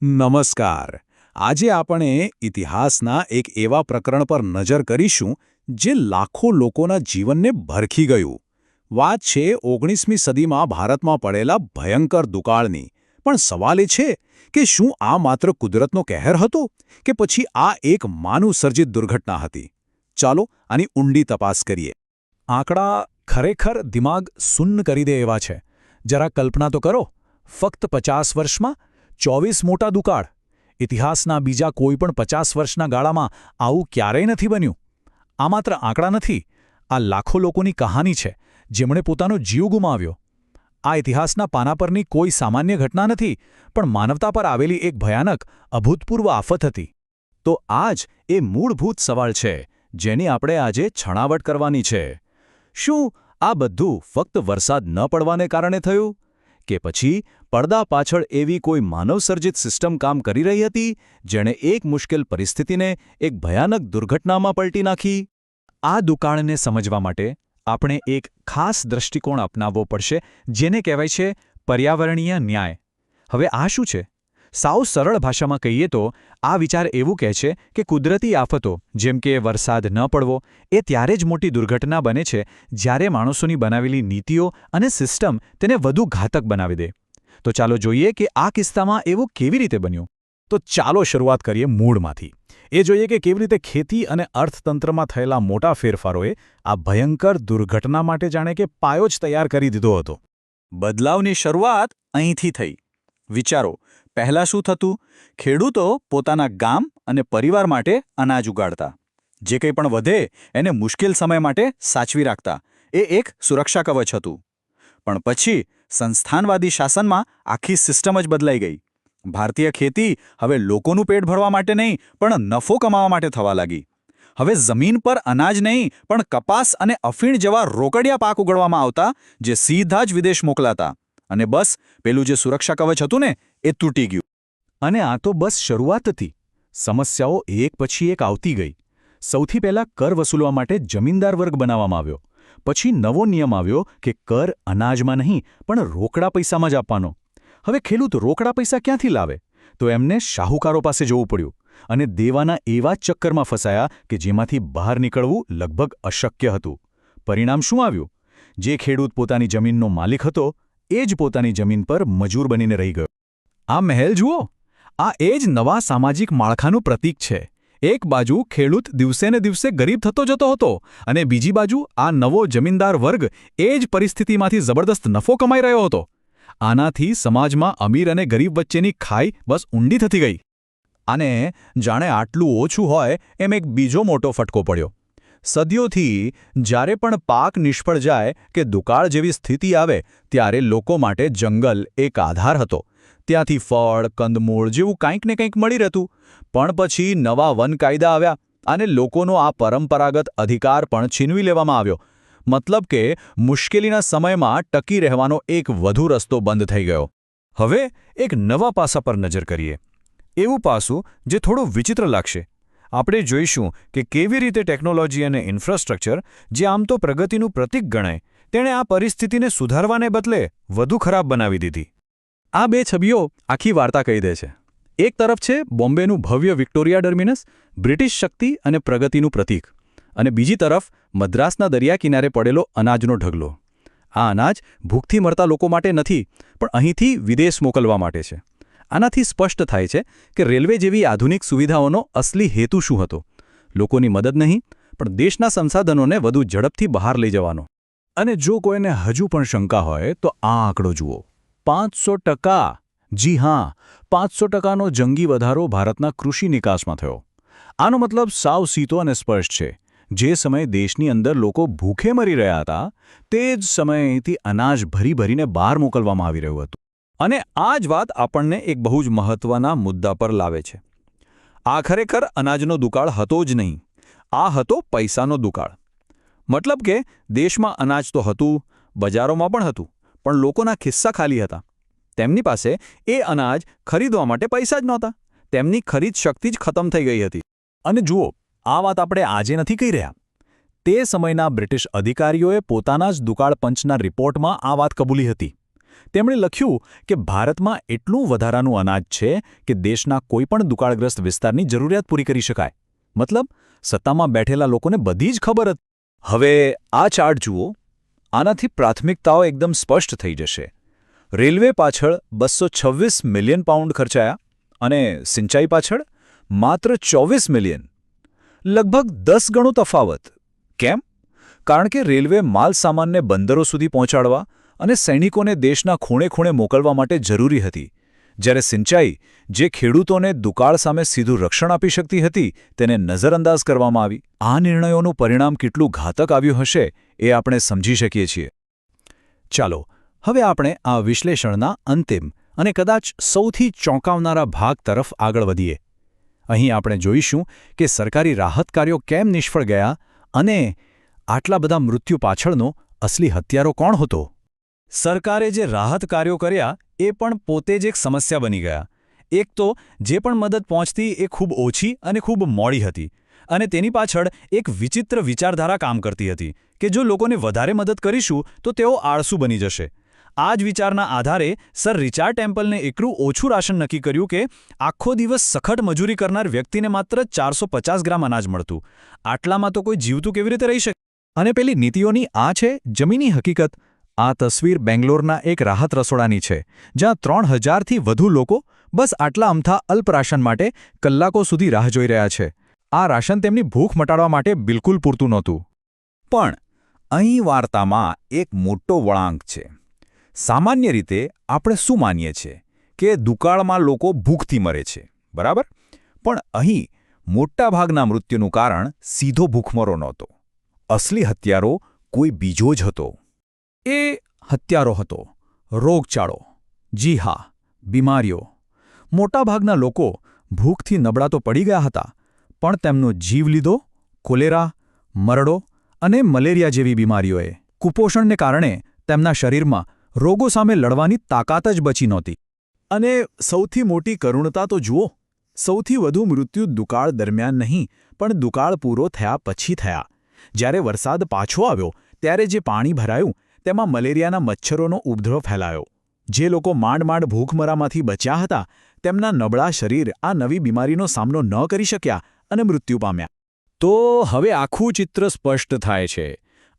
નમસ્કાર. આજે આપણે ઇતિહાસના એક એવા પ્રકરણ પર નજર કરીશું જે લાખો લોકોના જીવનને ભરખી ગયું. વાત છે 19મી સદીમાં ભારતમાં પડેલા ભયંકર દુકાળની. પણ સવાલ એ છે કે શું આ માત્ર કુદરતનો કહેર હતો કે પછી આ એક માનવ સર્જિત દુર્ઘટના હતી? ચાલો આની ઊંડી તપાસ કરીએ. આંકડા ખરેખર દિમાગ સુન્ન કરી દે એવા છે. જરા કલ્પના તો કરો, ફક્ત 50 વર્ષમાં 24 મોટા દુકાળ. ઇતિહાસના બીજા કોઈપણ 50 વર્ષના ગાળામાં આવું ક્યારેય નથી બન્યું. આ માત્ર આંકડા નથી, આ લાખો લોકોની કહાની છે જેમણે પોતાનો જીવ ગુમાવ્યો. આ ઇતિહાસના પાના પરની કોઈ સામાન્ય ઘટના નથી, પણ માનવતા પર આવેલી એક ભયાનક, અભૂતપૂર્વ આફત હતી. તો આ જ એ મૂળભૂત સવાલ છે જેની આપણે આજે છણાવટ કરવાની છે. શું આ બધું ફક્ત વરસાદ ન પડવાને કારણે થયું? કે પછી પડદા પાછળ એવી કોઈ માનવસર્જિત સિસ્ટમ કામ કરી રહી હતી જેણે એક મુશ્કેલ પરિસ્થિતિને એક ભયાનક દુર્ઘટનામાં પલટી નાખી? આ દુકાળને સમજવા માટે આપણે એક ખાસ દૃષ્ટિકોણ અપનાવવો પડશે, જેને કહેવાય છે પર્યાવરણીય ન્યાય. હવે આ શું છે? સાવ સરળ ભાષામાં કહીએ તો આ વિચાર એવું કહે છે કે કુદરતી આફતો જેમ કે વરસાદ ન પડવો એ ત્યારે જ મોટી દુર્ઘટના બને છે જ્યારે માણસોની બનાવેલી નીતિઓ અને સિસ્ટમ તેને વધુ ઘાતક બનાવી દે. તો ચાલો જોઈએ કે આ કિસ્સામાં એવું કેવી રીતે બન્યું. તો ચાલો શરૂઆત કરીએ મૂળમાંથી. એ જોઈએ કે કેવી રીતે ખેતી અને અર્થતંત્રમાં થયેલા મોટા ફેરફારોએ આ ભયંકર દુર્ઘટના માટે જાણે કે પાયો જ તૈયાર કરી દીધો હતો. બદલાવની શરૂઆત અહીંથી થઈ. વિચારો, પહેલાં શું થતું? ખેડૂતો પોતાના ગામ અને પરિવાર માટે અનાજ ઉગાડતા. જે કંઈ પણ વધે એને મુશ્કેલ સમય માટે સાચવી રાખતા. એ એક સુરક્ષા કવચ હતું. પણ પછી સંસ્થાનવાદી શાસનમાં આખી સિસ્ટમ જ બદલાઈ ગઈ. ભારતીય ખેતી હવે લોકોનું પેટ ભરવા માટે નહીં, પણ નફો કમાવા માટે થવા લાગી. હવે જમીન પર અનાજ નહીં, પણ કપાસ અને અફીણ જેવા રોકડિયા પાક ઉગાડવામાં આવતા, જે સીધા જ વિદેશ મોકલાતા. અને બસ પેલું જે સુરક્ષા કવચ હતું ને, એ તૂટી ગયું. અને આ તો બસ શરૂઆત હતી. સમસ્યાઓ એક પછી એક આવતી ગઈ. સૌથી પહેલાં કર વસૂલવા માટે જમીનદાર વર્ગ બનાવવામાં આવ્યો. પછી નવો નિયમ આવ્યો કે કર અનાજમાં નહીં, પણ રોકડા પૈસામાં જ આપવાનો. હવે ખેડૂત રોકડા પૈસા ક્યાંથી લાવે? તો એમને શાહુકારો પાસે જવું પડ્યું અને દેવાના એવા જ ચક્કરમાં ફસાયા કે જેમાંથી બહાર નીકળવું લગભગ અશક્ય હતું. પરિણામ શું આવ્યું? જે ખેડૂત પોતાની જમીનનો માલિક હતો એ જ પોતાની જમીન પર મજૂર બનીને રહી ગયો. આ મહેલ જુઓ, આ એ જ નવા સામાજિક માળખાનું પ્રતીક છે. એક બાજુ ખેડૂત દિવસેને દિવસે ગરીબ થતો જતો હતો અને બીજી બાજુ આ નવો જમીનદાર વર્ગ એ જ પરિસ્થિતિમાંથી જબરદસ્ત નફો કમાઈ રહ્યો હતો. આનાથી સમાજમાં અમીર અને ગરીબ વચ્ચેની ખાઈ બસ ઊંડી થતી ગઈ. અને જાણે આટલું ઓછું હોય એમ એક બીજો મોટો ફટકો પડ્યો. સદીઓથી જ્યારે પણ પાક નિષ્ફળ જાય કે દુકાળ જેવી સ્થિતિ આવે ત્યારે લોકો માટે જંગલ એક આધાર હતો. ત્યાંથી ફળ, કંદમૂળ જેવું કંઈક ને કંઈક મળી રહેતું. પણ પછી નવા વન કાયદા આવ્યા અને લોકોનો આ પરંપરાગત અધિકાર પણ છીનવી લેવામાં આવ્યો. મતલબ કે મુશ્કેલીના સમયમાં ટકી રહેવાનો એક વધુ રસ્તો બંધ થઈ ગયો. હવે એક નવા પાસા પર નજર કરીએ. એવું પાસું જે થોડું વિચિત્ર લાગશે. આપણે જોઈશું કે કેવી રીતે ટેકનોલોજી અને ઇન્ફ્રાસ્ટ્રક્ચર, જે આમ તો પ્રગતિનું પ્રતીક ગણાય, તેણે આ પરિસ્થિતિને સુધારવાને બદલે વધુ ખરાબ બનાવી દીધી. આ બે છબીઓ આખી વાર્તા કહી દે છે. એક તરફ છે બોમ્બેનું ભવ્ય વિક્ટોરિયા ટર્મિનસ, બ્રિટિશ શક્તિ અને પ્રગતિનું પ્રતીક, અને બીજી તરફ મદ્રાસના દરિયા કિનારે પડેલો અનાજનો ઢગલો. આ અનાજ ભૂખથી મરતા લોકો માટે નથી, પણ અહીંથી વિદેશ મોકલવા માટે છે. આનાથી સ્પષ્ટ થાય છે કે રેલવે જેવી આધુનિક સુવિધાઓનો અસલી હેતુ શું હતો. લોકોની મદદ નહીં, પણ દેશના સંસાધનોને વધુ ઝડપથી બહાર લઈ જવાનો. અને જો કોઈને હજુ પણ શંકા હોય તો આ આંકડો જુઓ. 500%! જી હા, 500%નો જંગી વધારો ભારતના કૃષિ નિકાસમાં થયો. આનો મતલબ સાવ સીધો અને સ્પષ્ટ છે. જે સમયે દેશની અંદર લોકો ભૂખે મરી રહ્યા હતા, તે જ સમયે અહીંથી અનાજ ભરી ભરીને બહાર મોકલવામાં આવી રહ્યું હતું. અને આ જ વાત આપણને એક બહુ જ મહત્વના મુદ્દા પર લાવે છે. આ ખરેખર અનાજનો દુકાળ હતો જ નહીં. આ હતો પૈસાનો દુકાળ. મતલબ કે દેશમાં અનાજ તો હતું, બજારોમાં પણ હતું, પણ લોકોના ખિસ્સા ખાલી હતા. તેમની પાસે એ અનાજ ખરીદવા માટે પૈસા જ નહોતા. તેમની ખરીદ શક્તિ જ ખતમ થઈ ગઈ હતી. અને જુઓ, આ વાત આપણે આજે નથી કહી રહ્યા. તે સમયના બ્રિટિશ અધિકારીઓએ પોતાના જ દુકાળ પંચના રિપોર્ટમાં આ વાત કબૂલી હતી. તેમણે લખ્યું કે ભારતમાં એટલું વધારાનું અનાજ છે કે દેશના કોઈપણ દુકાળગ્રસ્ત વિસ્તારની જરૂરિયાત પૂરી કરી શકાય. મતલબ સત્તામાં બેઠેલા લોકોને બધી જ ખબર હતી. હવે આ ચાર્ટ જુઓ. આનાથી પ્રાથમિકતાઓ એકદમ સ્પષ્ટ થઈ જશે. રેલવે પાછળ 226 મિલિયન પાઉન્ડ ખર્ચાયા અને સિંચાઈ પાછળ માત્ર 24 મિલિયન. લગભગ 10 ગણો તફાવત. કેમ? કારણ કે રેલવે માલ સામાનને બંદરો સુધી પહોંચાડવા અને સૈનિકોને દેશના ખૂણે ખૂણે મોકલવા માટે જરૂરી હતી, જ્યારે સિંચાઈ, જે ખેડૂતોને દુકાળ સામે સીધું રક્ષણ આપી શકતી હતી, તેને નજરઅંદાજ કરવામાં આવી. આ નિર્ણયોનું પરિણામ કેટલું ઘાતક આવ્યું હશે એ આપણે સમજી શકીએ છીએ. ચાલો હવે આપણે આ વિશ્લેષણના અંતિમ અને કદાચ સૌથી ચોંકાવનારા ભાગ તરફ આગળ વધીએ. અહીં આપણે જોઈશું કે સરકારી રાહત કાર્યો કેમ નિષ્ફળ ગયા અને આટલા બધા મૃત્યુ પાછળનો અસલી હત્યારો કોણ હતો. સરકારે જે રાહત કાર્યો કર્યા એ પણ પોતે જ એક સમસ્યા બની ગયા. એક તો જે પણ મદદ પહોંચતી એ ખૂબ ઓછી અને ખૂબ મોડી હતી, અને તેની પાછળ એક વિચિત્ર વિચારધારા કામ કરતી હતી કે જો લોકોને વધારે મદદ કરીશું તો તેઓ આળસુ બની જશે. આ જ વિચારના આધારે સર રિચાર્ડ ટેમ્પલને એકલું ઓછું રાશન નક્કી કર્યું કે આખો દિવસ સખત મજૂરી કરનાર વ્યક્તિને માત્ર 450 ગ્રામ અનાજ મળતું. આટલામાં તો કોઈ જીવતું કેવી રીતે રહી શકે? અને પેલી નીતિઓની આ છે જમીની હકીકત. આ તસવીર બેંગ્લોરના એક રાહત રસોડાની છે, જ્યાં 3000થી વધુ લોકો બસ આટલા અમથા અલ્પ રાશન માટે કલાકો સુધી રાહ જોઈ રહ્યા છે. આ રાશન તેમની ભૂખ મટાડવા માટે બિલકુલ પૂરતું નહોતું. પણ અહીં વાર્તામાં એક મોટો વળાંક છે. સામાન્ય રીતે આપણે શું માનીએ છીએ કે દુકાળમાં લોકો ભૂખથી મરે છે, બરાબર? પણ અહીં મોટાભાગના મૃત્યુનું કારણ સીધો ભૂખમરો નહોતો. અસલી હત્યારો કોઈ બીજો જ હતો. એ હત્યારો હતો રોગચાળો. જી હા, બીમારીઓ. મોટાભાગના લોકો ભૂખથી નબળા તો પડી ગયા હતા, પણ તેમનો જીવ લીધો કોલેરા, મરડો અને મલેરિયા જેવી બીમારીઓએ. કુપોષણને કારણે તેમના શરીરમાં રોગો સામે લડવાની તાકાત જ બચી નહોતી. અને સૌથી મોટી કરુણતા તો જુઓ, સૌથી વધુ મૃત્યુ દુકાળ દરમિયાન નહીં, પણ દુકાળ પૂરો થયા પછી થયા. જ્યારે વરસાદ પાછો આવ્યો ત્યારે જે પાણી ભરાયું તેમાં મલેરિયાના મચ્છરોનો ઉપદ્રવ ફેલાયો. જે લોકો માંડ ભૂખમરામાંથી બચ્યા હતા, તેમના નબળા શરીર આ નવી બીમારીનો સામનો ન કરી શક્યા અને મૃત્યુ પામ્યા. તો હવે આખું ચિત્ર સ્પષ્ટ થાય છે.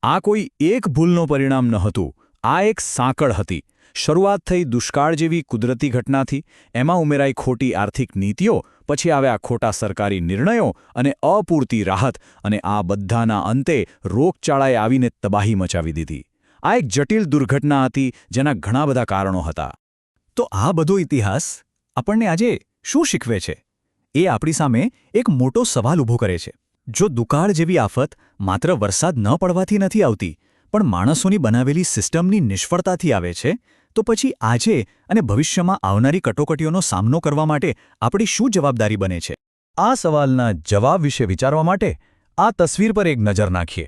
આ કોઈ એક ભૂલનું પરિણામ ન હતું. આ એક સાંકળ હતી. શરૂઆત થઈ દુષ્કાળ જેવી કુદરતી ઘટનાથી, એમાં ઉમેરાઈ ખોટી આર્થિક નીતિઓ, પછી આવ્યા ખોટા સરકારી નિર્ણયો અને અપૂરતી રાહત, અને આ બધાના અંતે રોગચાળાએ આવીને તબાહી મચાવી દીધી. આ એક જટિલ દુર્ઘટના હતી જેના ઘણા બધા કારણો હતા. તો આ બધો ઇતિહાસ આપણને આજે શું શીખવે છે? એ આપણી સામે એક મોટો સવાલ ઊભો કરે છે. જો દુકાળ જેવી આફત માત્ર વરસાદ ન પડવાથી નથી આવતી, પણ માણસોની બનાવેલી સિસ્ટમની નિષ્ફળતાથી આવે છે, તો પછી આજે અને ભવિષ્યમાં આવનારી કટોકટીઓનો સામનો કરવા માટે આપણી શું જવાબદારી બને છે? આ સવાલના જવાબ વિશે વિચારવા માટે આ તસવીર પર એક નજર નાખીએ.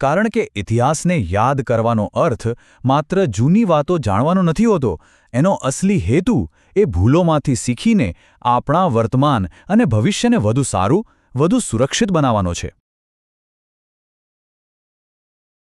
કારણ કે ઇતિહાસને યાદ કરવાનો અર્થ માત્ર જૂની વાતો જાણવાનો નથી હોતો. એનો અસલી હેતુ એ ભૂલોમાંથી શીખીને આપણા વર્તમાન અને ભવિષ્યને વધુ સારું, વધુ સુરક્ષિત બનાવવાનો છે.